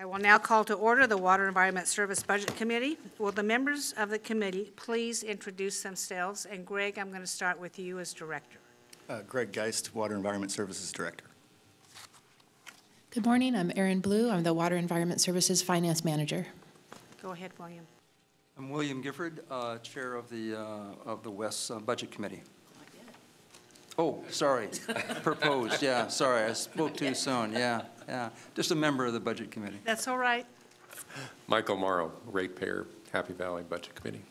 I will now call to order the Water Environment Service Budget Committee. Will the members of the committee please introduce themselves? And Greg, I'm going to start with you as director. Greg Geist, Water Environment Services Director. Good morning. I'm Erin Blue. I'm the Water Environment Services Finance Manager. Go ahead, William. I'm William Gifford, Chair of the West Budget Committee. Oh, sorry, proposed, yeah, sorry, I spoke too soon, yeah, just a member of the Budget Committee. That's all right. Michael Morrow, Ratepayer, Happy Valley Budget Committee.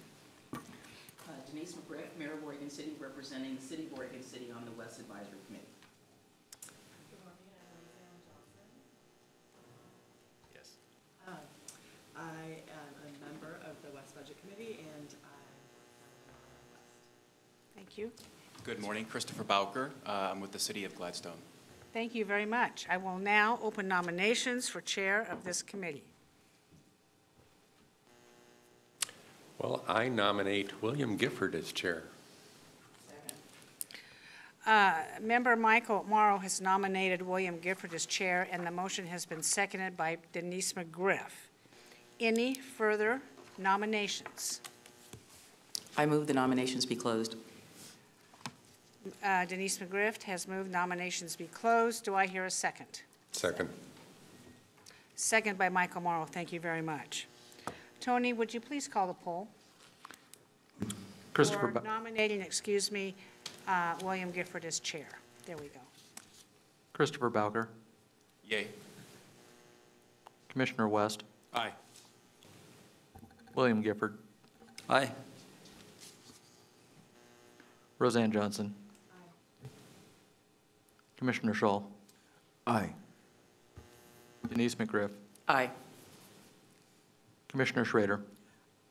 Denise McGriff, Mayor of Oregon City, representing the City of Oregon City on the West Advisory Committee. Good morning, I'm Roseanne Johnson. Yes. I am a member of the West Budget Committee, and Thank you. Good morning, Christopher Bowker. I'm with the City of Gladstone. Thank you very much. I will now open nominations for chair of this committee. Well, I nominate William Gifford as chair. Member Michael Morrow has nominated William Gifford as chair, and the motion has been seconded by Denise McGriff. Any further nominations? I move the nominations be closed. Denise McGriff has moved nominations be closed. Do I hear a second? Second. Second by Michael Morrow. Thank you very much. Tony, would you please call the poll? Christopher For nominating, William Gifford as chair. There we go. Christopher Bowker. Yay. Commissioner West. Aye. William Gifford. Aye. Roseanne Johnson. Aye. Commissioner Shull. Aye. Denise McGriff. Aye. Commissioner Schrader.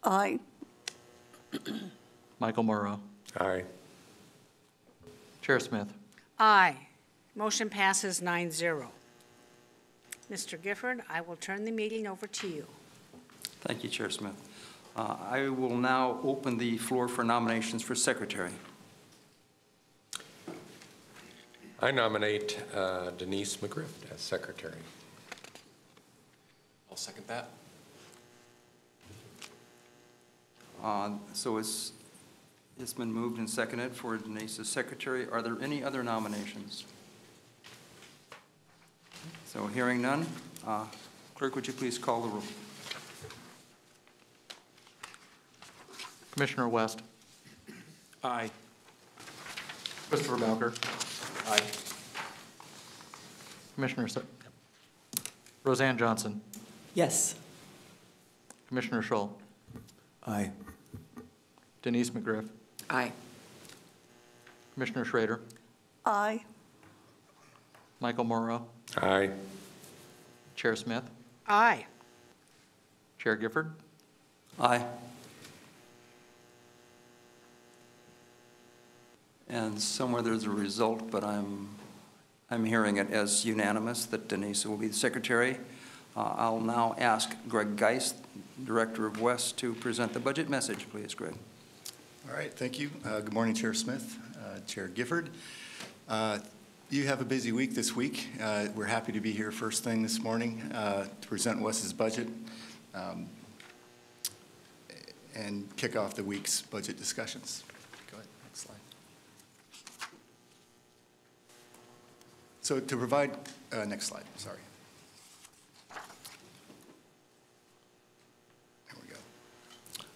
Aye. Michael Morrow. Aye. Chair Smith. Aye. Motion passes 9-0. Mr. Gifford, I will turn the meeting over to you. Thank you, Chair Smith. I will now open the floor for nominations for Secretary. I nominate Denise McGriff as secretary. I'll second that. So it's been moved and seconded for Denise as secretary. Are there any other nominations? So hearing none, clerk, would you please call the roll? Commissioner West. Aye. Christopher Bowker. Aye. Commissioner Roseanne Johnson. Yes. Commissioner Shull. Aye. Denise McGriff. Aye. Commissioner Schrader. Aye. Michael Morrow. Aye. Chair Smith. Aye. Chair Gifford. Aye. And somewhere there's a result, but I'm hearing it as unanimous that Denise will be the secretary. I'll now ask Greg Geist, Director of West, to present the budget message. Please, Greg. All right, thank you. Good morning, Chair Smith, Chair Gifford. You have a busy week this week. We're happy to be here first thing this morning to present West's budget and kick off the week's budget discussions. Go ahead, next slide. So to provide, next slide, sorry. There we go.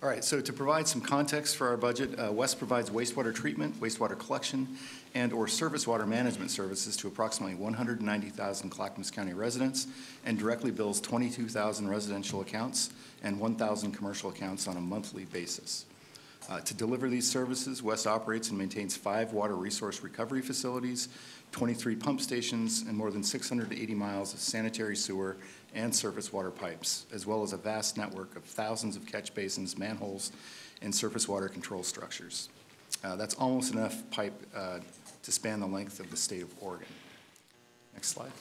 All right, so to provide some context for our budget, West provides wastewater treatment, wastewater collection, and/or surface water management services to approximately 190,000 Clackamas County residents and directly bills 22,000 residential accounts and 1,000 commercial accounts on a monthly basis. To deliver these services, West operates and maintains 5 water resource recovery facilities, 23 pump stations, and more than 680 miles of sanitary sewer and surface water pipes, as well as a vast network of thousands of catch basins, manholes, and surface water control structures. That's almost enough pipe to span the length of the state of Oregon. Next slide.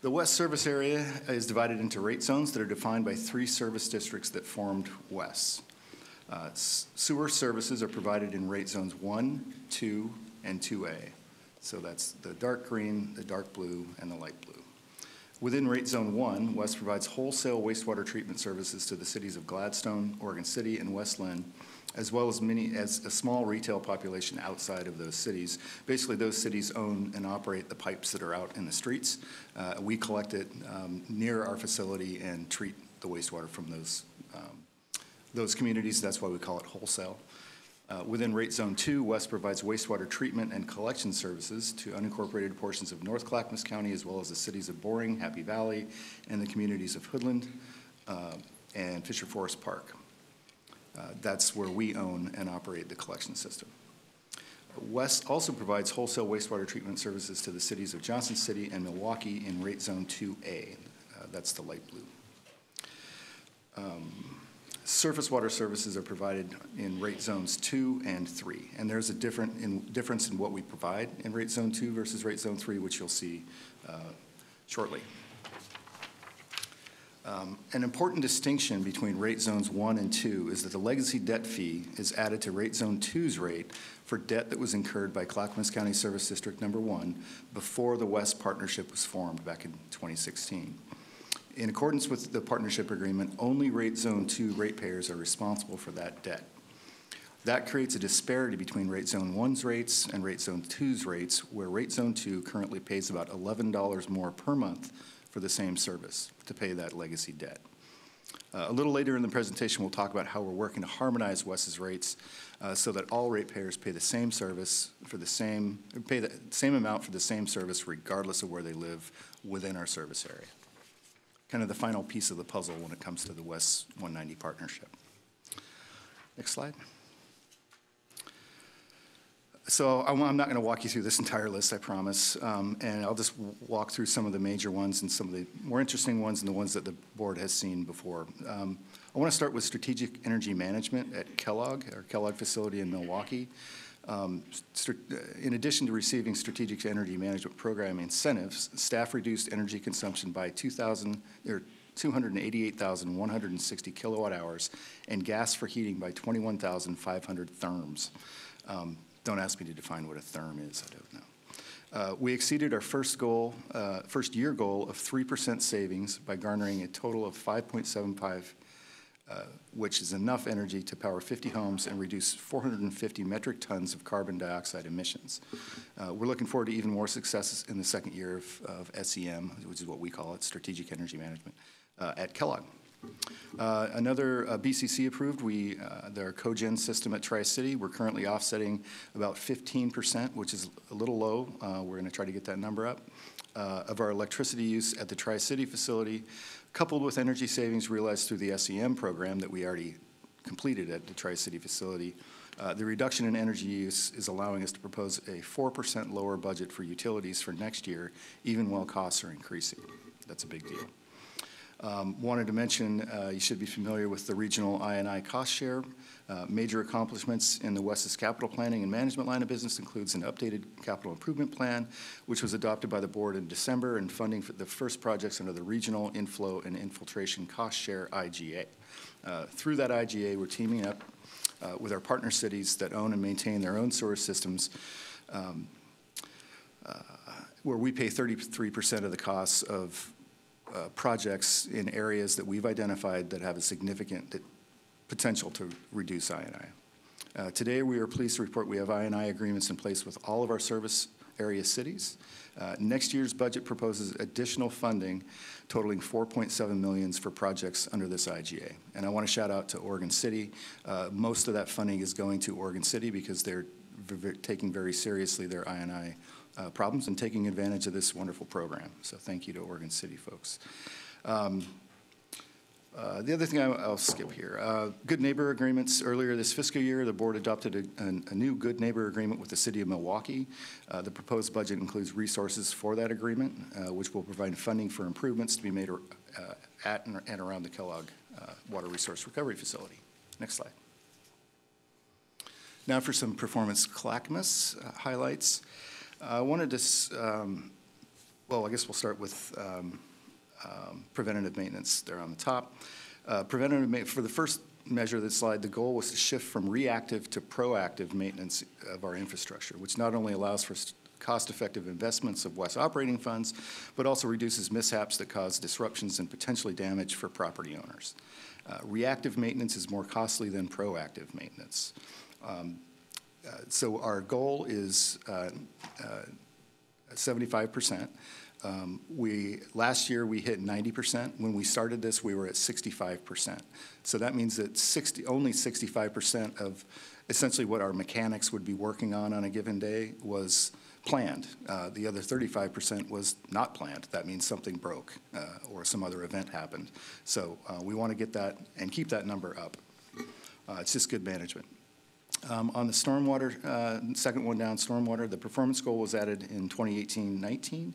The West service area is divided into rate zones that are defined by 3 service districts that formed West. Sewer services are provided in rate zones 1, 2, and 2A. So that's the dark green, the dark blue, and the light blue. Within Rate Zone 1, West provides wholesale wastewater treatment services to the cities of Gladstone, Oregon City, and West Linn, as well as a small retail population outside of those cities. Basically, those cities own and operate the pipes that are out in the streets. We collect it near our facility and treat the wastewater from those communities. That's why we call it wholesale. Within Rate Zone 2, West provides wastewater treatment and collection services to unincorporated portions of North Clackamas County, as well as the cities of Boring, Happy Valley, and the communities of Hoodland and Fisher Forest Park. That's where we own and operate the collection system. West also provides wholesale wastewater treatment services to the cities of Johnson City and Milwaukee in Rate Zone 2A. That's the light blue. Surface water services are provided in Rate Zones 2 and 3, and there's a difference in what we provide in Rate Zone 2 versus Rate Zone 3, which you'll see shortly. An important distinction between Rate Zones 1 and 2 is that the legacy debt fee is added to Rate Zone 2's rate for debt that was incurred by Clackamas County Service District Number 1 before the West Partnership was formed back in 2016. In accordance with the partnership agreement, only Rate Zone 2 ratepayers are responsible for that debt. That creates a disparity between Rate Zone 1's rates and Rate Zone 2's rates, where Rate Zone 2 currently pays about $11 more per month for the same service to pay that legacy debt. A little later in the presentation, we'll talk about how we're working to harmonize West's rates so that all ratepayers pay the same service for the same amount for the same service regardless of where they live within our service area. Kind of the final piece of the puzzle when it comes to the West 190 partnership. Next slide. So I'm not going to walk you through this entire list, I promise, and I'll just walk through some of the major ones and some of the more interesting ones and the ones that the board has seen before. I want to start with strategic energy management at Kellogg, our Kellogg facility in Milwaukee. In addition to receiving strategic energy management program incentives, staff reduced energy consumption by 288,160 kilowatt hours and gas for heating by 21,500 therms. Don't ask me to define what a therm is, I don't know. We exceeded our first year goal of 3% savings by garnering a total of 5.75, which is enough energy to power 50 homes and reduce 450 metric tons of carbon dioxide emissions. We're looking forward to even more successes in the second year of SEM, which is what we call it, Strategic Energy Management, at Kellogg. Another BCC approved, their cogen system at Tri-City, we're currently offsetting about 15%, which is a little low. We're going to try to get that number up, of our electricity use at the Tri-City facility, coupled with energy savings realized through the SEM program that we already completed at the Tri-City facility. The reduction in energy use is allowing us to propose a 4% lower budget for utilities for next year, even while costs are increasing. That's a big deal. Wanted to mention, you should be familiar with the regional I&I cost share. Major accomplishments in the West's capital planning and management line of business includes an updated capital improvement plan, which was adopted by the board in December, and funding for the first projects under the regional inflow and infiltration cost share IGA. Through that IGA, we're teaming up with our partner cities that own and maintain their own sewer systems, where we pay 33% of the costs of projects in areas that we've identified that have a significant potential to reduce I&I. Today, we are pleased to report we have I&I agreements in place with all of our service area cities. Next year's budget proposes additional funding totaling $4.7 million for projects under this IGA. And I want to shout out to Oregon City. Most of that funding is going to Oregon City because they're taking very seriously their I&I problems and taking advantage of this wonderful program. So thank you to Oregon City folks. The other thing I'll skip here, good neighbor agreements. Earlier this fiscal year, the board adopted a new good neighbor agreement with the city of Milwaukee. The proposed budget includes resources for that agreement, which will provide funding for improvements to be made at and around the Kellogg Water Resource Recovery Facility. Next slide. Now for some performance Clackamas highlights. I wanted to, well, I guess we'll start with preventative maintenance there on the top. Preventative maintenance, for the first measure of this slide, the goal was to shift from reactive to proactive maintenance of our infrastructure, which not only allows for cost-effective investments of WES operating funds, but also reduces mishaps that cause disruptions and potentially damage for property owners. Reactive maintenance is more costly than proactive maintenance. So our goal is 75%. Last year we hit 90%. When we started this, we were at 65%. So that means that only 65% of essentially what our mechanics would be working on a given day was planned. The other 35% was not planned. That means something broke or some other event happened. So we want to get that and keep that number up. It's just good management. On the stormwater, second one down, stormwater, the performance goal was added in 2018-19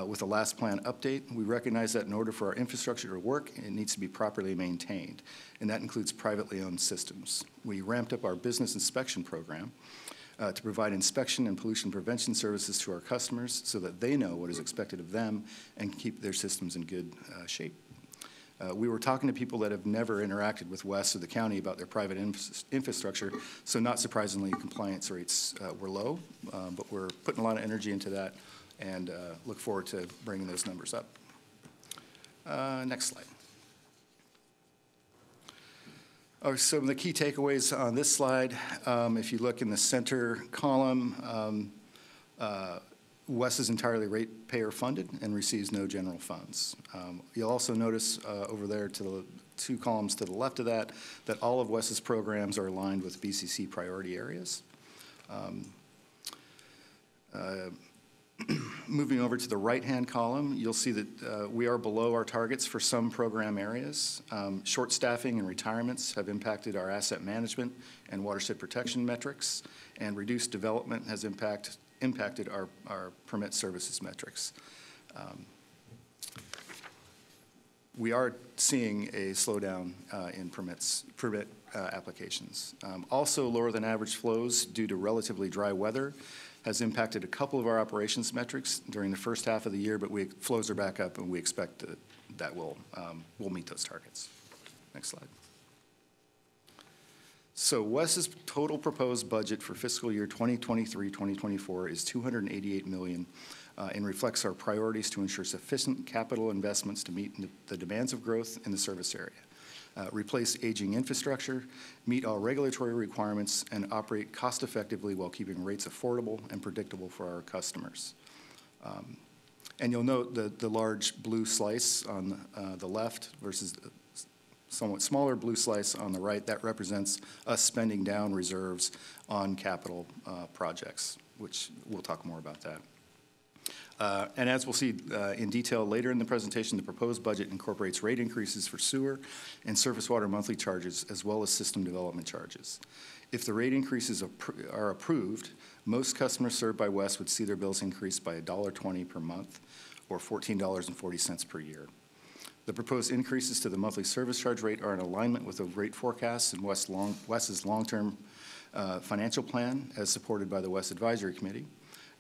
with the last plan update. We recognize that in order for our infrastructure to work, it needs to be properly maintained, and that includes privately owned systems. We ramped up our business inspection program to provide inspection and pollution prevention services to our customers so that they know what is expected of them and keep their systems in good shape. We were talking to people that have never interacted with WES or the county about their private infrastructure, so not surprisingly, compliance rates were low, but we're putting a lot of energy into that and look forward to bringing those numbers up. Next slide. Some of the key takeaways on this slide, if you look in the center column, WES is entirely ratepayer funded and receives no general funds. You'll also notice over there to the two columns to the left of that, that all of WES's programs are aligned with BCC priority areas. Moving over to the right-hand column, you'll see that we are below our targets for some program areas. Short staffing and retirements have impacted our asset management and watershed protection metrics, and reduced development has impacted our permit services metrics. We are seeing a slowdown in permit applications. Also, lower than average flows due to relatively dry weather has impacted a couple of our operations metrics during the first half of the year, but flows are back up, and we expect that we'll meet those targets. Next slide. So WES's total proposed budget for fiscal year 2023-2024 is $288 million and reflects our priorities to ensure sufficient capital investments to meet the demands of growth in the service area, replace aging infrastructure, meet all regulatory requirements, and operate cost-effectively while keeping rates affordable and predictable for our customers. And you'll note the large blue slice on the left versus the somewhat smaller blue slice on the right. That represents us spending down reserves on capital projects, which we'll talk more about that. And as we'll see in detail later in the presentation, the proposed budget incorporates rate increases for sewer and surface water monthly charges, as well as system development charges. If the rate increases are approved, most customers served by WES would see their bills increase by $1.20 per month, or $14.40 per year. The proposed increases to the monthly service charge rate are in alignment with the rate forecasts in WES's long-term financial plan, as supported by the WES Advisory Committee.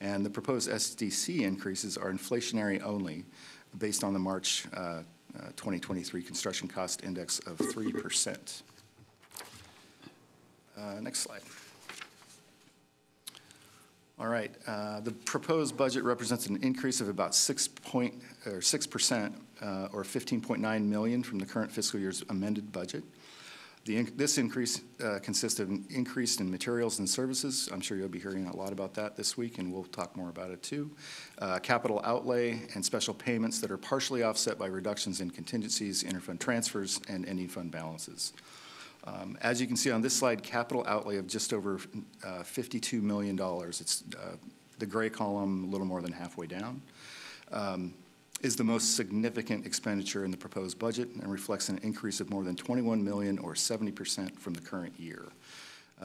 And the proposed SDC increases are inflationary only, based on the March 2023 construction cost index of 3%. Next slide. All right, the proposed budget represents an increase of about 6% or $15.9 million from the current fiscal year's amended budget. This increase consists of an increase in materials and services. I'm sure you'll be hearing a lot about that this week, and we'll talk more about it too. Capital outlay and special payments that are partially offset by reductions in contingencies, interfund transfers, and ending fund balances. As you can see on this slide, capital outlay of just over $52 million. It's the gray column, a little more than halfway down, is the most significant expenditure in the proposed budget and reflects an increase of more than $21 million or 70% from the current year.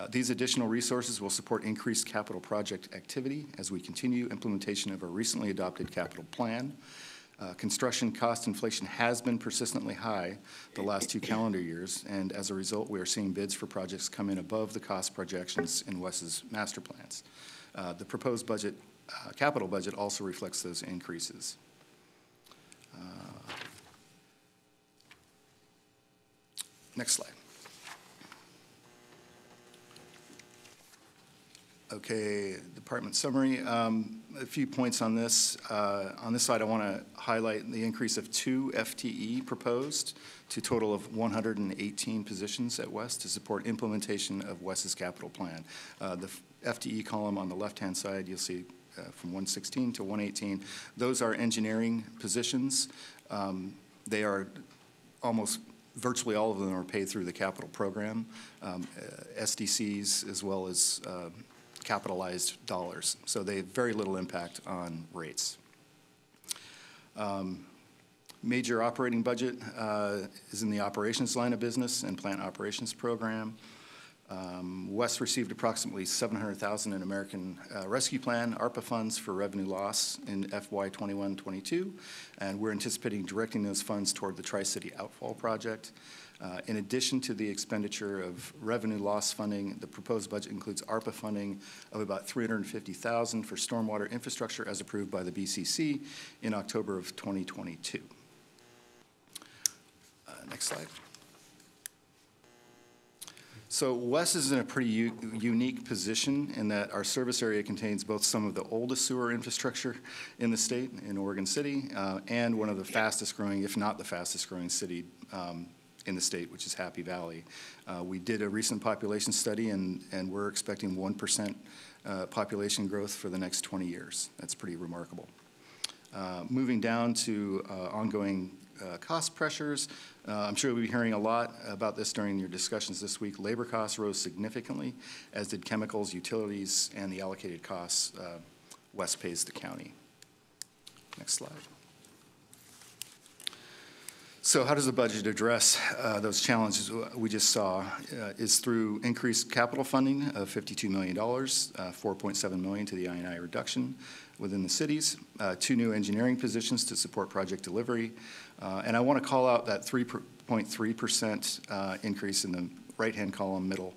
These additional resources will support increased capital project activity as we continue implementation of our recently adopted capital plan. Construction cost inflation has been persistently high the last 2 calendar years, and as a result, we are seeing bids for projects come in above the cost projections in WES's master plans. The proposed budget, capital budget also reflects those increases. Next slide. Okay, department summary. A few points on this. On this slide, I want to highlight the increase of 2 FTE proposed to a total of 118 positions at West to support implementation of West's capital plan. The FTE column on the left-hand side, you'll see from 116 to 118. Those are engineering positions. They are almost virtually all of them are paid through the capital program, SDCs as well as capitalized dollars. So they have very little impact on rates. Major operating budget is in the operations line of business and plant operations program. West received approximately $700,000 in American Rescue Plan ARPA funds for revenue loss in FY 21-22, and we're anticipating directing those funds toward the Tri-City Outfall Project. In addition to the expenditure of revenue loss funding, the proposed budget includes ARPA funding of about $350,000 for stormwater infrastructure as approved by the BCC in October of 2022. Next slide. So West is in a pretty unique position in that our service area contains both some of the oldest sewer infrastructure in the state, in Oregon City, and one of the fastest growing, if not the fastest growing city in the state, which is Happy Valley. We did a recent population study, and we're expecting 1% population growth for the next 20 years. That's pretty remarkable. Moving down to ongoing cost pressures. I'm sure we'll be hearing a lot about this during your discussions this week. Labor costs rose significantly, as did chemicals, utilities, and the allocated costs West pays the county. Next slide. So how does the budget address those challenges we just saw? Is through increased capital funding of $52 million, $4.7 million to the I&I reduction within the cities, 2 new engineering positions to support project delivery, and I want to call out that 3.3% increase in the right-hand column middle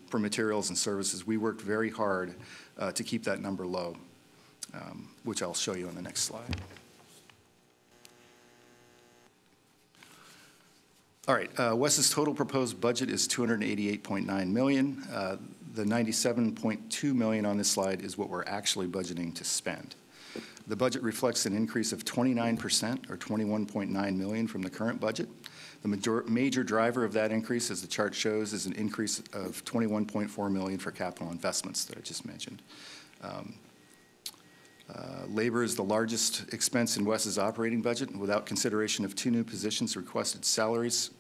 for materials and services. We worked very hard to keep that number low, which I'll show you on the next slide. All right, West's total proposed budget is $288.9 million. The $97.2 million on this slide is what we're actually budgeting to spend. The budget reflects an increase of 29%, or $21.9 million from the current budget. The major driver of that increase, as the chart shows, is an increase of $21.4 million for capital investments that I just mentioned. Labor is the largest expense in West's operating budget. Without consideration of 2 new positions, requested salaries,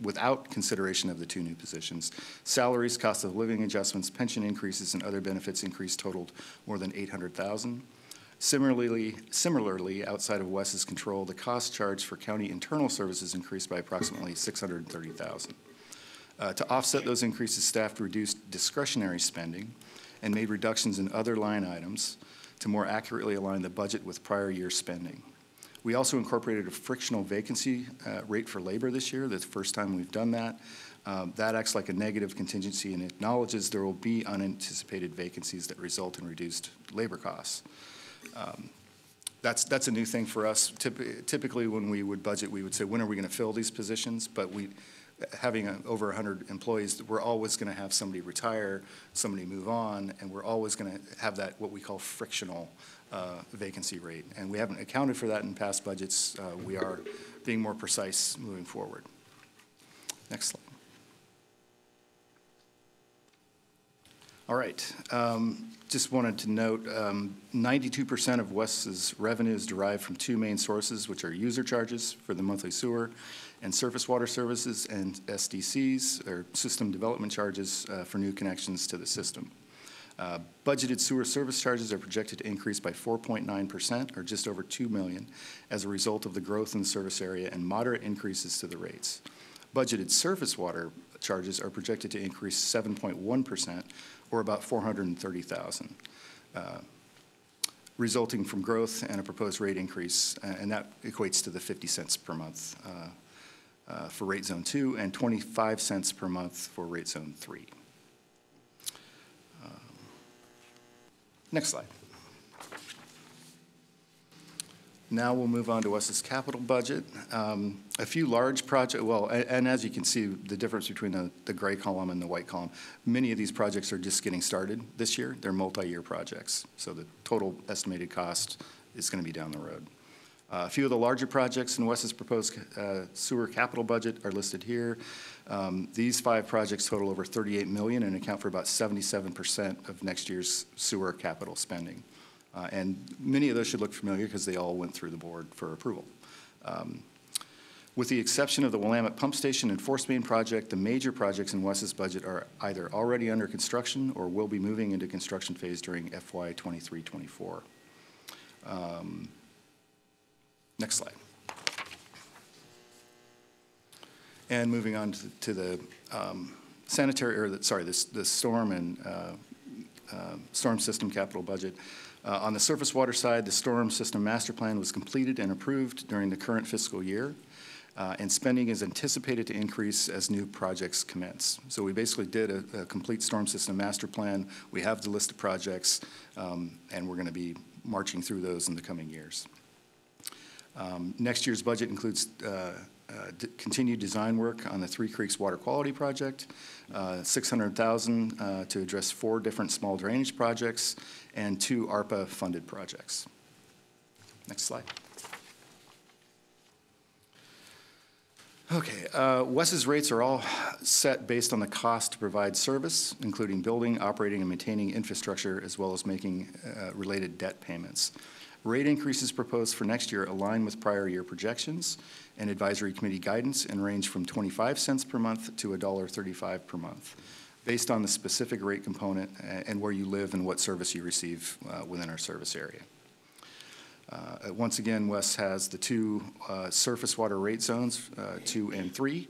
without consideration of the 2 new positions, salaries, cost of living adjustments, pension increases, and other benefits increase totaled more than $800,000. Similarly, outside of West's control, the cost charged for county internal services increased by approximately $630,000. To offset those increases, staff reduced discretionary spending and made reductions in other line items to more accurately align the budget with prior year spending. We also incorporated a frictional vacancy rate for labor this year. That's the first time we've done that. That acts like a negative contingency and acknowledges there will be unanticipated vacancies that result in reduced labor costs. That's a new thing for us. Typically, when we would budget, we would say, when are we going to fill these positions? But having over 100 employees, we're always going to have somebody retire, somebody move on, and we're always going to have that, what we call frictional vacancy rate. And we haven't accounted for that in past budgets. We are being more precise moving forward. Next slide. All right. Just wanted to note, 92% of West's revenue is derived from 2 main sources, which are user charges for the monthly sewer and surface water services, and SDCs, or system development charges, for new connections to the system. Budgeted sewer service charges are projected to increase by 4.9%, or just over $2 million, as a result of the growth in the service area and moderate increases to the rates. Budgeted surface water charges are projected to increase 7.1%, or about $430,000, resulting from growth and a proposed rate increase, and that equates to the 50 cents per month for rate zone 2 and 25 cents per month for rate zone 3. Next slide. Now we'll move on to Wes's capital budget. A few large projects, well, and as you can see, the difference between the gray column and the white column, many of these projects are just getting started this year. They're multi-year projects, so the total estimated cost is going to be down the road. A few of the larger projects in Wes's proposed sewer capital budget are listed here. These 5 projects total over $38 million and account for about 77% of next year's sewer capital spending. And many of those should look familiar because they all went through the board for approval. With the exception of the Willamette Pump Station and Force Main project, the major projects in Wes's budget are either already under construction or will be moving into construction phase during FY 23-24. Next slide. And moving on to the sanitary, or the storm and storm system capital budget. On the surface water side, the storm system master plan was completed and approved during the current fiscal year, and spending is anticipated to increase as new projects commence. So we basically did a complete storm system master plan. We have the list of projects, and we're going to be marching through those in the coming years. Next year's budget includes continued design work on the Three Creeks Water Quality Project, $600,000 to address 4 different small drainage projects, and 2 ARPA-funded projects. Next slide. Okay, Wes's rates are all set based on the cost to provide service, including building, operating, and maintaining infrastructure, as well as making related debt payments. Rate increases proposed for next year align with prior year projections and advisory committee guidance and range from 25 cents per month to $1.35 per month, based on the specific rate component and where you live and what service you receive within our service area. Once again, Wes has the 2 surface water rate zones, 2 and 3,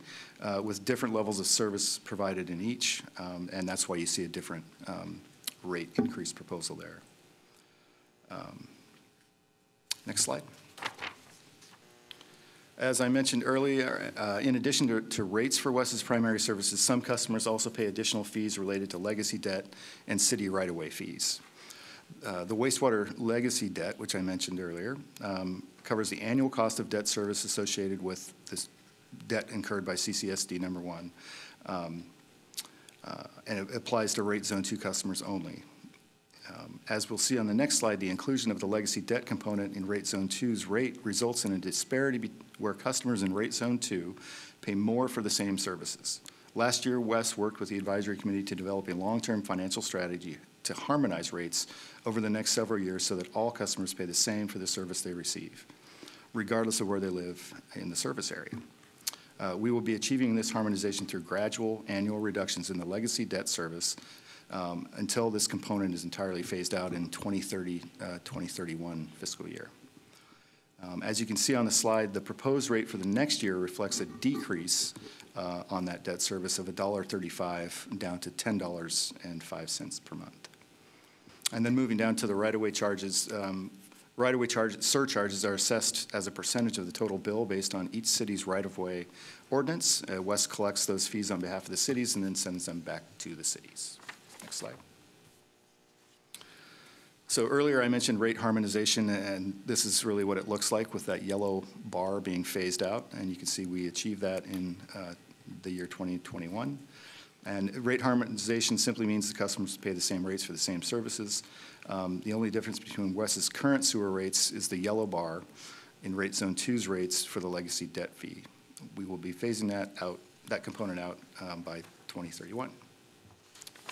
with different levels of service provided in each, and that's why you see a different rate increase proposal there. Next slide. As I mentioned earlier, in addition to rates for Wes's primary services, some customers also pay additional fees related to legacy debt and city right-of-way fees. The wastewater legacy debt, which I mentioned earlier, covers the annual cost of debt service associated with this debt incurred by CCSD number 1, and it applies to rate zone 2 customers only. As we'll see on the next slide, the inclusion of the legacy debt component in Rate Zone 2's rate results in a disparity where customers in Rate Zone 2 pay more for the same services. Last year, Wes worked with the advisory committee to develop a long-term financial strategy to harmonize rates over the next several years so that all customers pay the same for the service they receive, regardless of where they live in the service area. We will be achieving this harmonization through gradual annual reductions in the legacy debt service until this component is entirely phased out in 2030-2031 fiscal year. As you can see on the slide, the proposed rate for the next year reflects a decrease on that debt service of $1.35 down to $10.05 per month. And then moving down to the right-of-way charges, surcharges are assessed as a percentage of the total bill based on each city's right-of-way ordinance. Wes collects those fees on behalf of the cities and then sends them back to the cities. Next slide. So earlier I mentioned rate harmonization, and this is really what it looks like with that yellow bar being phased out. And you can see we achieved that in the year 2021. And rate harmonization simply means the customers pay the same rates for the same services. The only difference between Wes's current sewer rates is the yellow bar in Rate Zone 2's rates for the legacy debt fee. We will be phasing that out, that component out by 2031.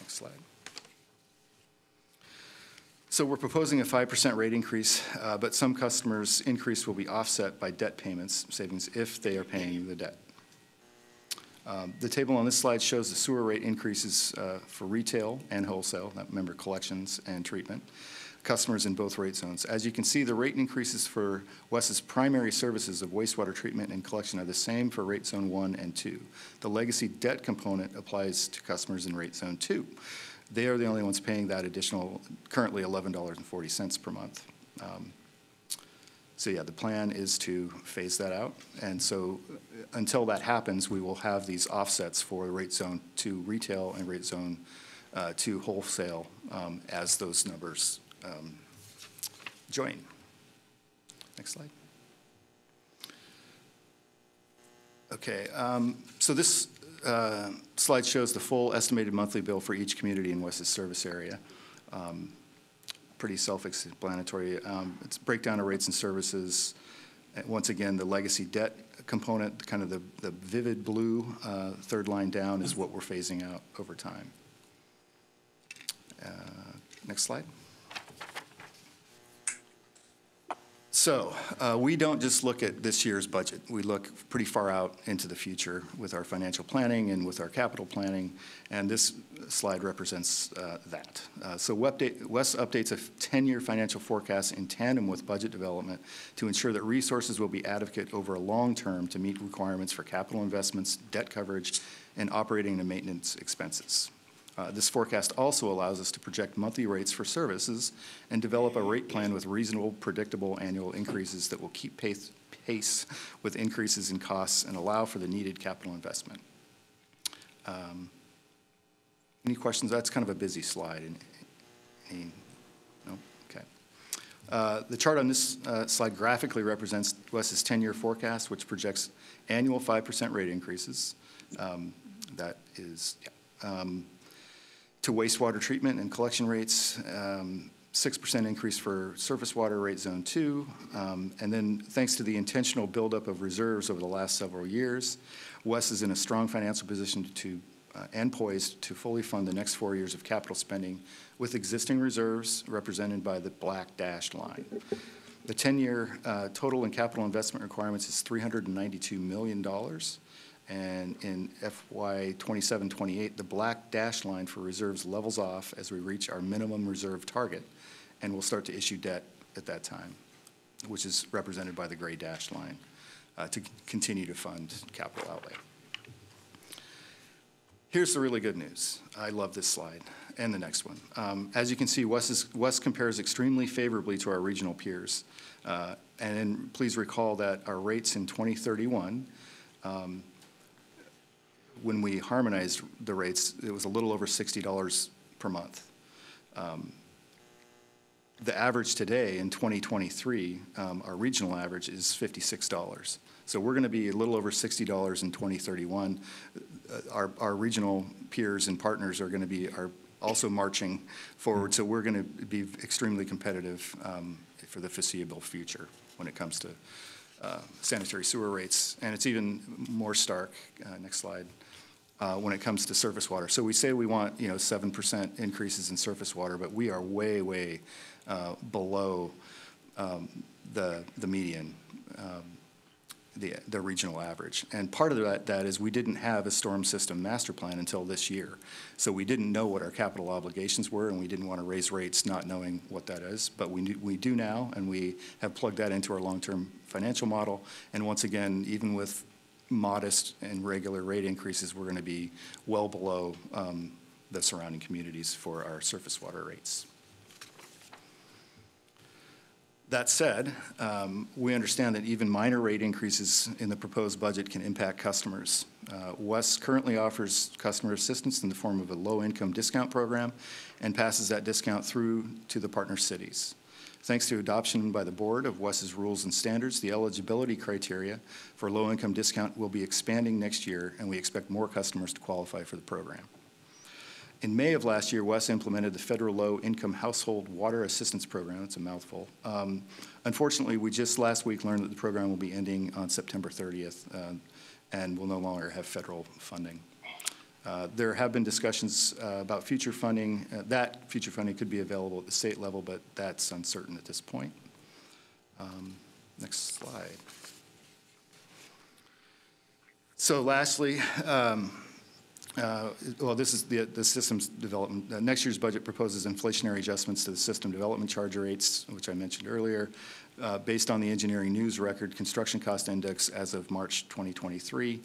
Next slide. So we're proposing a 5% rate increase, but some customers' increase will be offset by debt payments savings if they are paying the debt. The table on this slide shows the sewer rate increases for retail and wholesale, that member collections and treatment, customers in both rate zones. As you can see, the rate increases for Wes's primary services of wastewater treatment and collection are the same for Rate Zone 1 and 2. The legacy debt component applies to customers in Rate Zone 2. They are the only ones paying that additional, currently $11.40 per month. So yeah, the plan is to phase that out. And so until that happens, we will have these offsets for Rate Zone 2 retail and Rate Zone 2 wholesale as those numbers join. Next slide. Okay, so this slide shows the full estimated monthly bill for each community in West's service area. Pretty self-explanatory. It's a breakdown of rates and services. Once again, the legacy debt component, kind of the vivid blue third line down, is what we're phasing out over time. Next slide. So we don't just look at this year's budget. We look pretty far out into the future with our financial planning and with our capital planning, and this slide represents that. So WES updates a 10-year financial forecast in tandem with budget development to ensure that resources will be adequate over a long term to meet requirements for capital investments, debt coverage, and operating and maintenance expenses. This forecast also allows us to project monthly rates for services and develop a rate plan with reasonable, predictable annual increases that will keep pace with increases in costs and allow for the needed capital investment. Any questions? That's kind of a busy slide. No? Okay. The chart on this slide graphically represents WES's 10-year forecast, which projects annual 5% rate increases. That is, yeah. To wastewater treatment and collection rates, 6% increase for surface water rate zone 2, and then thanks to the intentional buildup of reserves over the last several years, WES is in a strong financial position to and poised to fully fund the next 4 years of capital spending with existing reserves represented by the black dashed line. The 10-year total in capital investment requirements is $392 million. And in FY 27-28, the black dash line for reserves levels off as we reach our minimum reserve target, and we'll start to issue debt at that time, which is represented by the gray dashed line, to continue to fund capital outlay. Here's the really good news. I love this slide and the next one. As you can see, WES compares extremely favorably to our regional peers. And then please recall that our rates in 2031, when we harmonized the rates, it was a little over $60 per month. The average today in 2023, our regional average is $56. So we're going to be a little over $60 in 2031. Our regional peers and partners are going to are also marching forward, so we're going to be extremely competitive for the foreseeable future when it comes to sanitary sewer rates. And it's even more stark, next slide, when it comes to surface water. So we say we want 7% increases in surface water, but we are way, way below the median, the regional average. And part of that is we didn't have a storm system master plan until this year. So we didn't know what our capital obligations were, and we didn't want to raise rates not knowing what that is. But we do now, and we have plugged that into our long-term financial model. And once again, even with modest and regular rate increases, we're going to be well below the surrounding communities for our surface water rates. That said, we understand that even minor rate increases in the proposed budget can impact customers. WES currently offers customer assistance in the form of a low-income discount program and passes that discount through to the partner cities. Thanks to adoption by the board of WES's rules and standards, the eligibility criteria for low-income discount will be expanding next year, and we expect more customers to qualify for the program. In May of last year, WES implemented the Federal Low-Income Household Water Assistance Program. It's a mouthful. Unfortunately, we just last week learned that the program will be ending on September 30th and will no longer have federal funding. There have been discussions about future funding. That future funding could be available at the state level, but that's uncertain at this point. Next slide. So lastly, well, this is the systems development. Next year's budget proposes inflationary adjustments to the system development charge rates, which I mentioned earlier, based on the engineering news record construction cost index as of March 2023.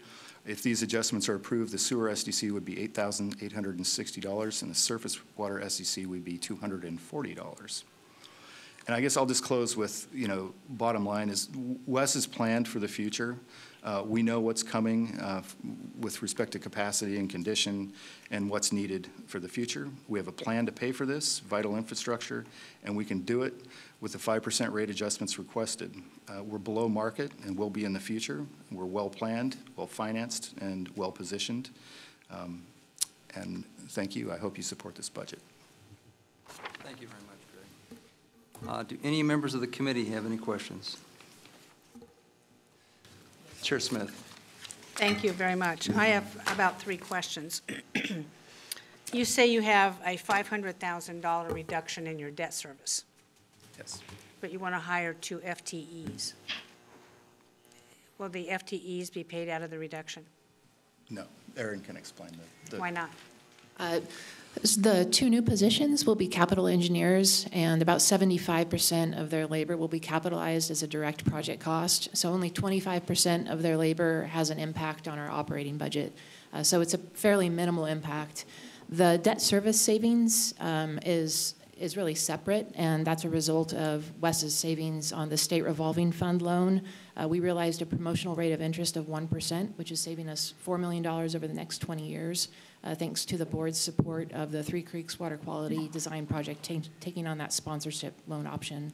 If these adjustments are approved, the sewer SDC would be $8,860, and the surface water SDC would be $240. And I guess I'll just close with, bottom line is Wes is planned for the future. We know what's coming with respect to capacity and condition and what's needed for the future. We have a plan to pay for this, vital infrastructure, and we can do it with the 5% rate adjustments requested. We're below market and will be in the future. We're well-planned, well-financed, and well-positioned. And thank you. I hope you support this budget. Thank you very much, Greg. Do any members of the committee have any questions? Chair Smith. Thank you very much. I have about 3 questions. You say you have a $500,000 reduction in your debt service, Yes. but you want to hire 2 FTEs. Will the FTEs be paid out of the reduction? No. Aaron can explain the Why not? The 2 new positions will be capital engineers, and about 75% of their labor will be capitalized as a direct project cost. So only 25% of their labor has an impact on our operating budget. So it's a fairly minimal impact. The debt service savings is really separate, and that's a result of Wes's savings on the state revolving fund loan. We realized a promotional rate of interest of 1%, which is saving us $4 million over the next 20 years, thanks to the board's support of the Three Creeks Water Quality Design Project taking on that sponsorship loan option.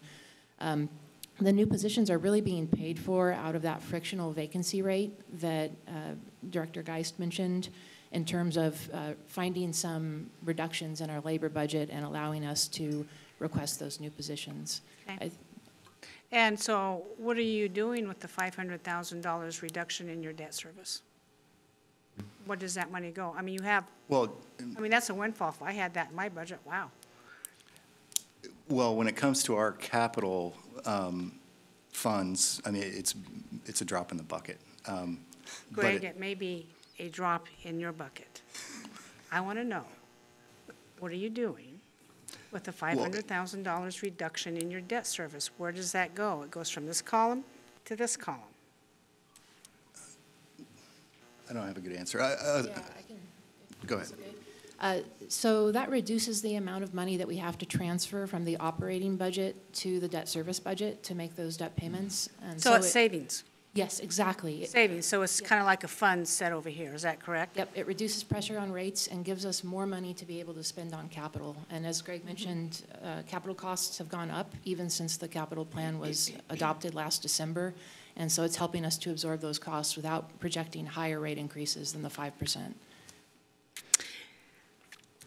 The new positions are really being paid for out of that frictional vacancy rate that Director Geist mentioned, in terms of finding some reductions in our labor budget and allowing us to request those new positions. Okay. And so what are you doing with the $500,000 reduction in your debt service? Where does that money go? I mean, you have, Well, that's a windfall. If I had that in my budget, wow. Well, when it comes to our capital funds, it's a drop in the bucket. Greg, it may be a drop in your bucket. I want to know, what are you doing with the $500,000 reduction in your debt service? Where does that go? It goes from this column to this column. I don't have a good answer. I can. Go ahead. Okay. So that reduces the amount of money that we have to transfer from the operating budget to the debt service budget to make those debt payments. And So it's savings. Yes, exactly. Savings, so it's kind of like a fund set over here, is that correct? Yep, it reduces pressure on rates and gives us more money to be able to spend on capital. And as Greg mentioned, capital costs have gone up even since the capital plan was adopted last December. And so it's helping us to absorb those costs without projecting higher rate increases than the 5%.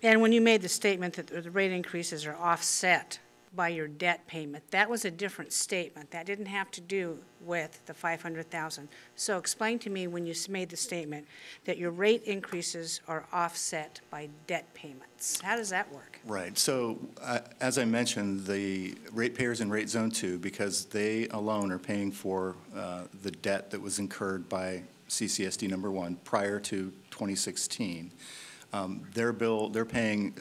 And when you made the statement that the rate increases are offset by your debt payment, that was a different statement. That didn't have to do with the $500,000. So explain to me when you made the statement that your rate increases are offset by debt payments. How does that work? Right. So as I mentioned, the ratepayers in Rate Zone 2, because they alone are paying for the debt that was incurred by CCSD number 1 prior to 2016, their bill, they're paying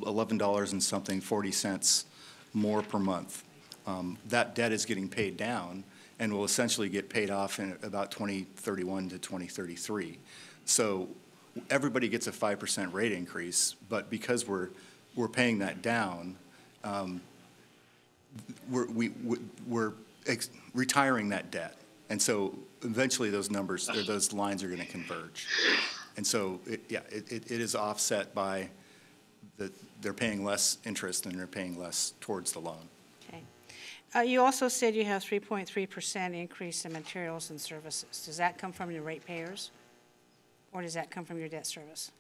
$11 and something, 40 cents more per month. That debt is getting paid down and will essentially get paid off in about 2031 to 2033. So everybody gets a 5% rate increase, but because we're paying that down, we're retiring that debt. And so eventually those numbers, or those lines are going to converge. And so, it is offset by they're paying less interest and they're paying less towards the loan. Okay. You also said you have 3.3% increase in materials and services. Does that come from your ratepayers, or does that come from your debt service?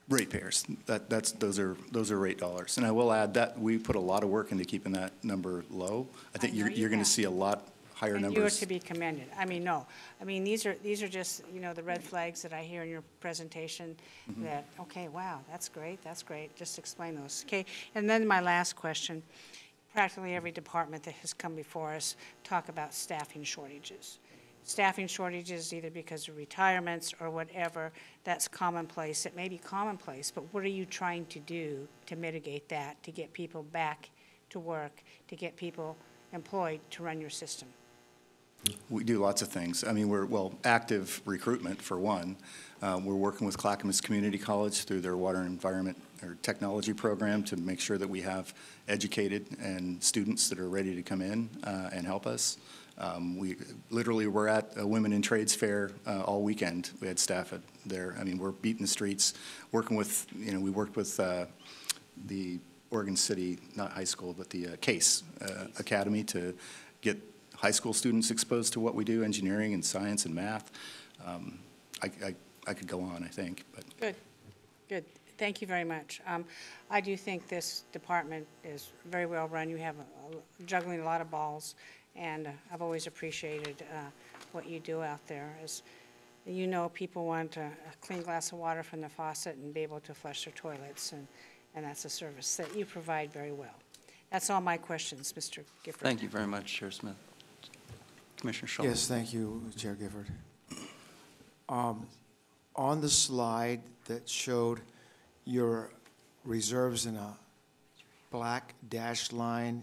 Ratepayers. Those are rate dollars. And I will add that we put a lot of work into keeping that number low. I think you're going to see a lot higher numbers. You are to be commended. No. These are just, the red flags that I hear in your presentation that, okay, wow, that's great. Just explain those. Okay, and then my last question. Practically every department that has come before us talk about staffing shortages. Staffing shortages either because of retirements or whatever, that's commonplace. It may be commonplace, but what are you trying to do to mitigate that, to get people back to work, to get people employed to run your system? We do lots of things. We're active recruitment for one. We're working with Clackamas Community College through their Water and Environment or technology program to make sure that we have educated and students that are ready to come in and help us. We literally were at a Women in Trades fair all weekend. We had staff there. I mean, we're beating the streets, working with, we worked with the Oregon City, not high school, but the CASE Academy to get high school students exposed to what we do, engineering and science and math. I could go on, I think. But. Good, good. Thank you very much. I do think this department is very well run. You have juggling a lot of balls, and I've always appreciated what you do out there. As you know, people want a clean glass of water from the faucet and be able to flush their toilets, and that's a service that you provide very well. That's all my questions, Mr. Gifford. Thank you very much, Chair Smith. Commissioner Schultz. Yes, thank you, Chair Gifford. On the slide that showed your reserves in a black dashed line,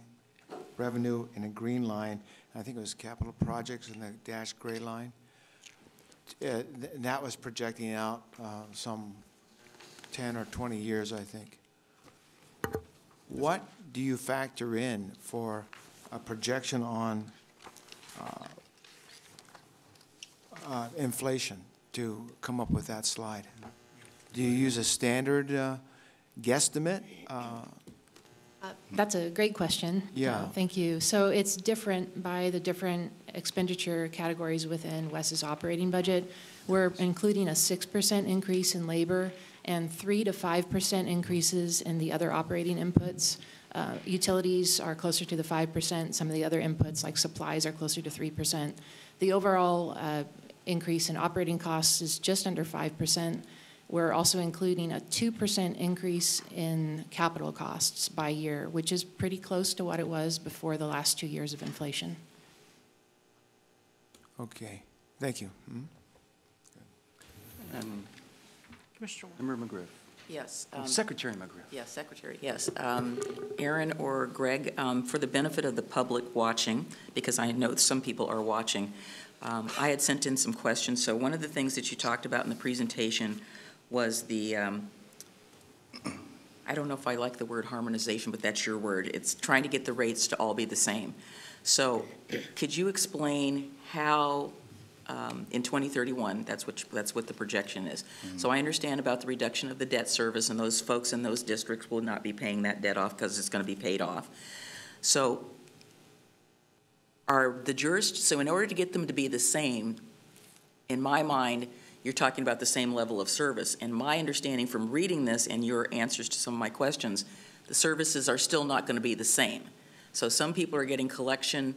revenue in a green line, I think it was capital projects in the dashed gray line, that was projecting out some 10 or 20 years, I think. What do you factor in for a projection on inflation to come up with that slide? Do you use a standard guesstimate? That's a great question. Yeah. Thank you. So it's different by the different expenditure categories within Wes's operating budget. We're including a 6% increase in labor and 3 to 5% increases in the other operating inputs. Utilities are closer to the 5%. Some of the other inputs, like supplies, are closer to 3%. The overall increase in operating costs is just under 5%. We're also including a 2% increase in capital costs by year, which is pretty close to what it was before the last 2 years of inflation. Okay, thank you. And Commissioner Member McGriff. Yes. Secretary McGriff. Yes, Secretary, yes. Aaron or Greg, for the benefit of the public watching, because I know some people are watching, I had sent in some questions. So one of the things that you talked about in the presentation was the, I don't know if I like the word harmonization, but that's your word. It's trying to get the rates to all be the same. So could you explain how in 2031, that's what the projection is. Mm-hmm. So I understand about the reduction of the debt service, and those folks in those districts will not be paying that debt off because it's going to be paid off. So so in order to get them to be the same, in my mind, you're talking about the same level of service. And my understanding from reading this and your answers to some of my questions, the services are still not going to be the same. So some people are getting collection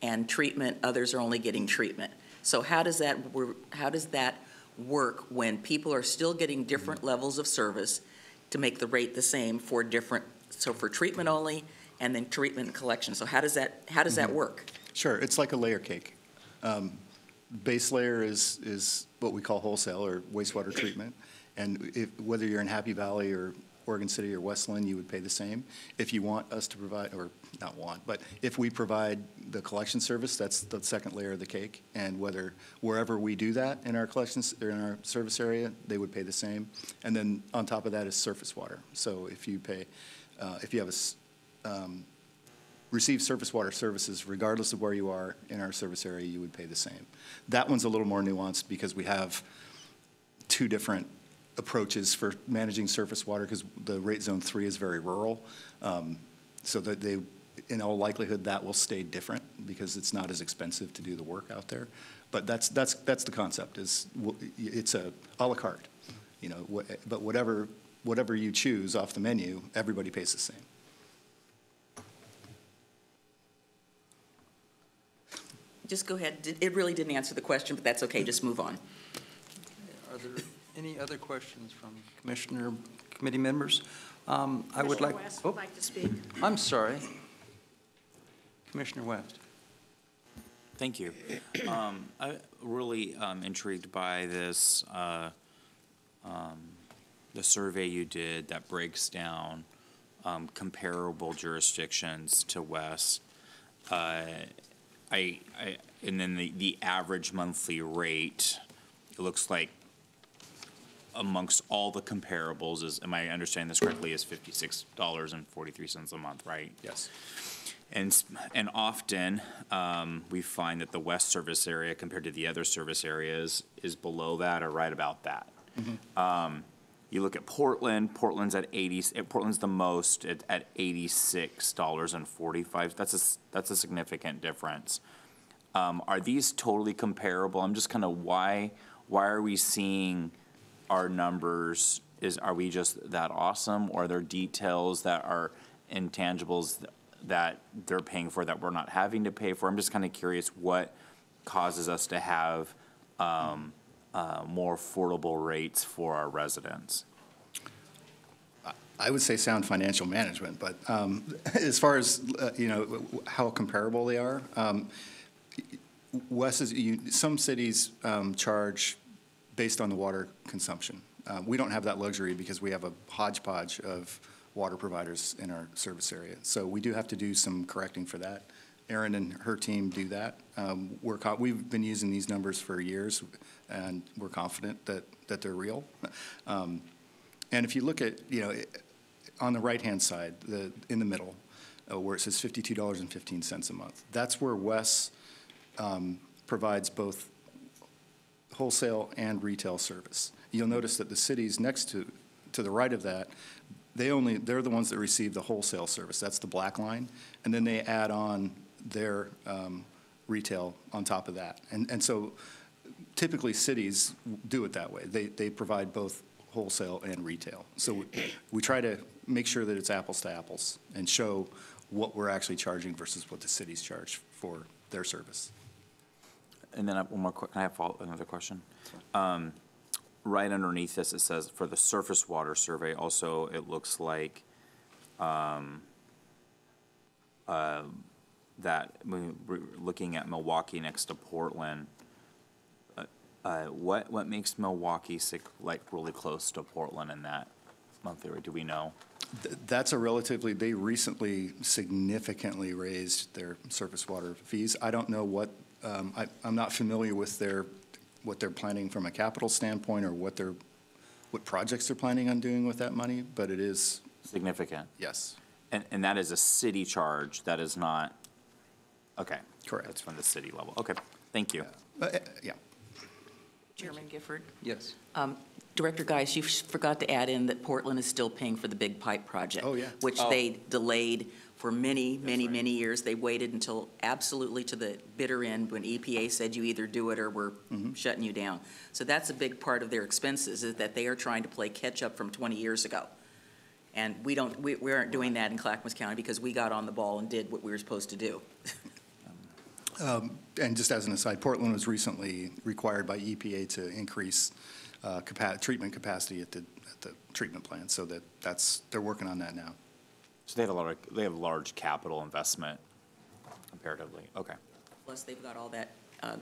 and treatment, others are only getting treatment. So how does that work when people are still getting different levels of service to make the rate the same for different, so for treatment only and then treatment and collection? So how does that work? Sure, it's like a layer cake. Base layer is what we call wholesale or wastewater treatment. And whether you're in Happy Valley or Oregon City or Westland, you would pay the same. If you want us to provide, or not want, but if we provide the collection service, that's the second layer of the cake. And wherever we do that in our collections or in our service area, they would pay the same. And then on top of that is surface water. So if you pay, if you have receive surface water services, regardless of where you are in our service area, you would pay the same. That one's a little more nuanced because we have two different approaches for managing surface water because the rate zone 3 is very rural. So that in all likelihood, that will stay different because it's not as expensive to do the work out there. But that's the concept. It's a la carte, but whatever you choose off the menu, everybody pays the same. Just go ahead. It really didn't answer the question, but that's okay. Just move on. Are there any other questions from committee members? I would like. West would like to speak. I'm sorry. Commissioner West. Thank you. I'm really intrigued by this, the survey you did that breaks down comparable jurisdictions to West. And then the average monthly rate, it looks like amongst all the comparables is, am I understanding this correctly, is $56.43 a month, right? Yes. And often, we find that the west service area compared to the other service areas is below that or right about that. You look at Portland, Portland's the most at $86.45. That's a significant difference. Are these totally comparable? I'm just kind of, why are we seeing our numbers? Are we just that awesome, or are there details that are intangibles that they're paying for that we're not having to pay for? I'm just kind of curious what causes us to have more affordable rates for our residents. I would say sound financial management, but as far as, how comparable they are, some cities charge based on the water consumption. We don't have that luxury because we have a hodgepodge of water providers in our service area. So we do have to do some correcting for that. Erin and her team do that. We've been using these numbers for years, and we're confident that they're real. And if you look at, on the right-hand side, in the middle, where it says $52.15 a month, that's where WES provides both wholesale and retail service. You'll notice that the cities next to the right of that, they're the ones that receive the wholesale service. That's the black line, and then they add on their retail on top of that. And so typically cities do it that way. They provide both wholesale and retail. So we try to make sure that it's apples to apples and show what we're actually charging versus what the cities charge for their service. And then I have one more can I have another question? Right underneath this, it says for the surface water survey, also it looks like that when we're looking at Milwaukee next to Portland, what makes Milwaukee really close to Portland in that monthly rate? Do we know? That's they recently significantly raised their surface water fees. I don't know what, I'm not familiar with what they're planning from a capital standpoint or what projects they're planning on doing with that money, but it is significant. Yes. And that is a city charge. That is not, okay. Correct. That's from the city level. Okay, thank you. Yeah. Chairman Gifford? Yes. Director Geis, you forgot to add in that Portland is still paying for the big pipe project. Oh, yeah. Which they delayed for many years. They waited until absolutely to the bitter end when EPA said you either do it or we're shutting you down. So that's a big part of their expenses, is that they are trying to play catch up from 20 years ago. And we aren't doing that in Clackamas County because we got on the ball and did what we were supposed to do. And just as an aside, Portland was recently required by EPA to increase treatment capacity at the treatment plant, so they're working on that now. So they have large capital investment comparatively. Okay. Plus, they've got all that,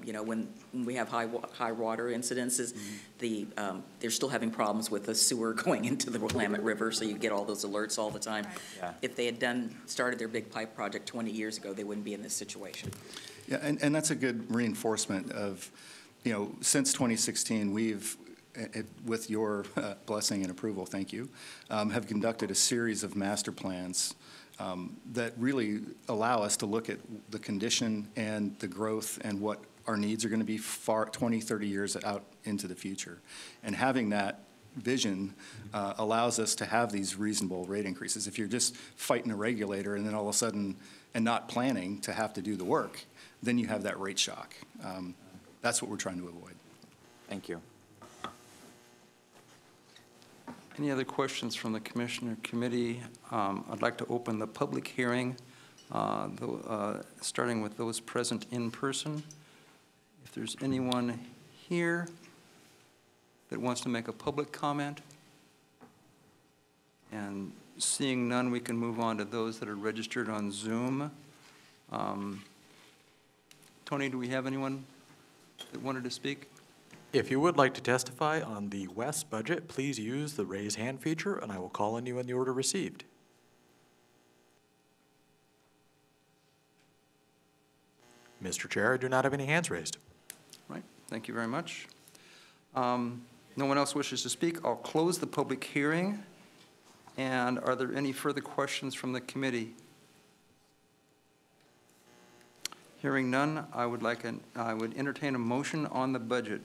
when we have high water incidences, they're still having problems with the sewer going into the Willamette River, so you get all those alerts all the time. Right. Yeah. If they had started their big pipe project 20 years ago, they wouldn't be in this situation. Yeah, and that's a good reinforcement of, since 2016, we've, with your blessing and approval, thank you, have conducted a series of master plans that really allow us to look at the condition and the growth and what our needs are going to be 20, 30 years out into the future. And having that vision allows us to have these reasonable rate increases. If you're just fighting a regulator and then all of a sudden, and not planning to have to do the work, then you have that rate shock. That's what we're trying to avoid. Thank you. Any other questions from the commission or committee? I'd like to open the public hearing, starting with those present in person. If there's anyone here that wants to make a public comment, and seeing none, we can move on to those that are registered on Zoom. Tony, do we have anyone that wanted to speak? If you would like to testify on the WES budget, please use the raise hand feature, and I will call on you in the order received. Mr. Chair, I do not have any hands raised. Right, thank you very much. No one else wishes to speak. I'll close the public hearing. And are there any further questions from the committee? Hearing none, I would entertain a motion on the budget.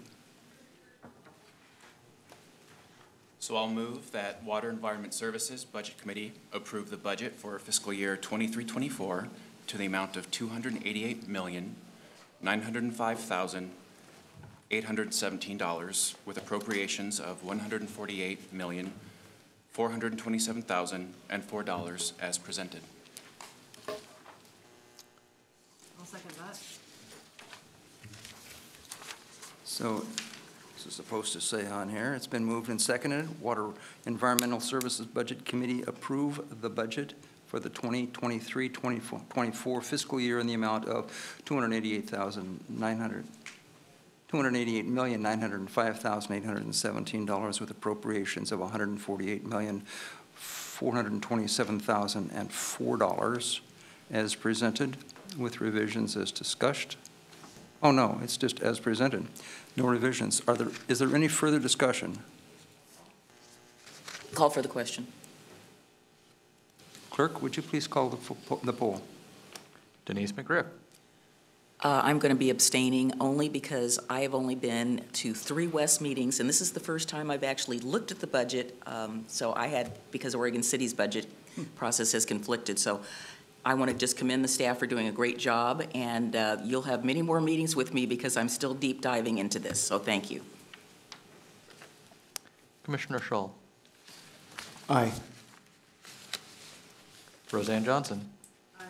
So I'll move that Water Environment Services Budget Committee approve the budget for fiscal year 23-24 to the amount of $288,905,817 with appropriations of $148,427,004 as presented. I'll second that. So this is supposed to say on here, it's been moved and seconded. Water Environmental Services Budget Committee approve the budget for the 2023-24 fiscal year in the amount of $288,905,817 with appropriations of $148,427,004 as presented with revisions as discussed. Oh, no, it's just as presented. No revisions. Is there any further discussion? Call for the question. Clerk, would you please call the poll? Denise McGriff. I'm going to be abstaining only because I have only been to 3 West meetings, and this is the first time I've actually looked at the budget. So I had, because Oregon City's budget process has conflicted. So I want to just commend the staff for doing a great job, and you'll have many more meetings with me because I'm still deep diving into this. So thank you. Commissioner Shull. Aye. Roseanne Johnson. Aye.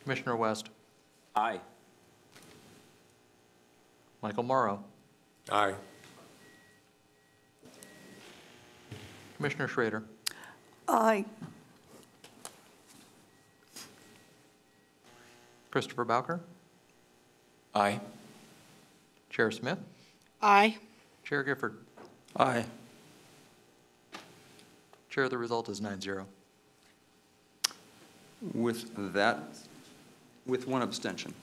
Commissioner West. Aye. Michael Morrow. Aye. Commissioner Schrader. Aye. Christopher Bowker. Aye. Chair Smith. Aye. Chair Gifford. Aye. Chair, the result is 9-0. With that, with one abstention.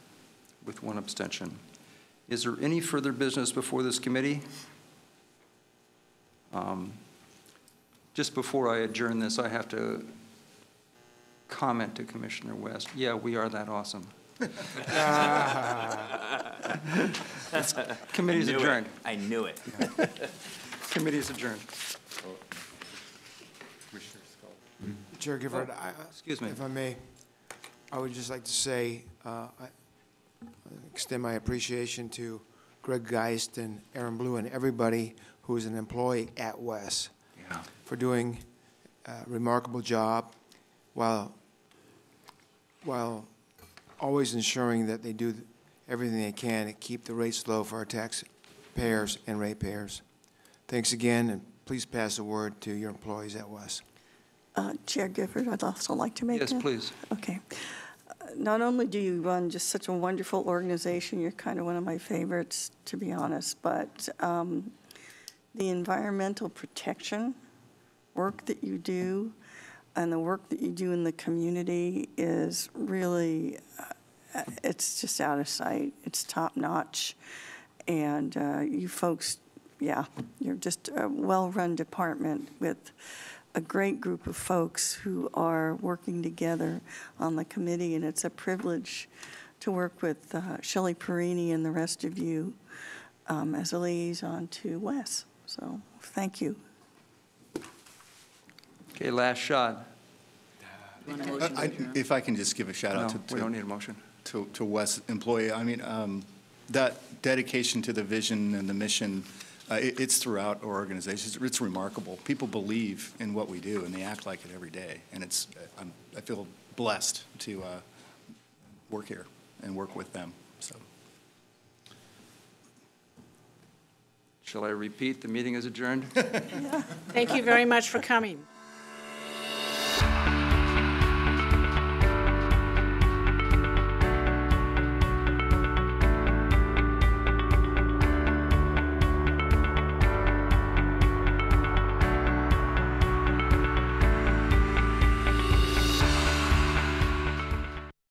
With one abstention. Is there any further business before this committee? Just before I adjourn this, I have to comment to Commissioner West. Yeah, we are that awesome. Committee's adjourned. I knew it. Committee's adjourned. Chair Gifford, Excuse me. if I may, I would just like to say, I extend my appreciation to Greg Geist and Aaron Blue and everybody who is an employee at WES for doing a remarkable job while always ensuring that they do everything they can to keep the rates low for our taxpayers and ratepayers. Thanks again, and please pass the word to your employees at WES. Chair Gifford, I'd also like to make Yes, please. Okay. Not only do you run just such a wonderful organization, you're kind of one of my favorites, to be honest, but the environmental protection work that you do and the work that you do in the community is really, it's just out of sight. It's top notch. And you folks, yeah, you're just a well-run department with a great group of folks who are working together on the committee, and it's a privilege to work with Shelley Perini and the rest of you as a liaison to WES. So thank you. Okay, last shot. You want a motion to adjourn? If I can just give a shout out No, we don't need a motion. to Wes employee, I mean, that dedication to the vision and the mission, it's throughout our organizations. It's remarkable. People believe in what we do, and they act like it every day. And I feel blessed to work here and work with them. So, Shall I repeat? The meeting is adjourned. Thank you very much for coming.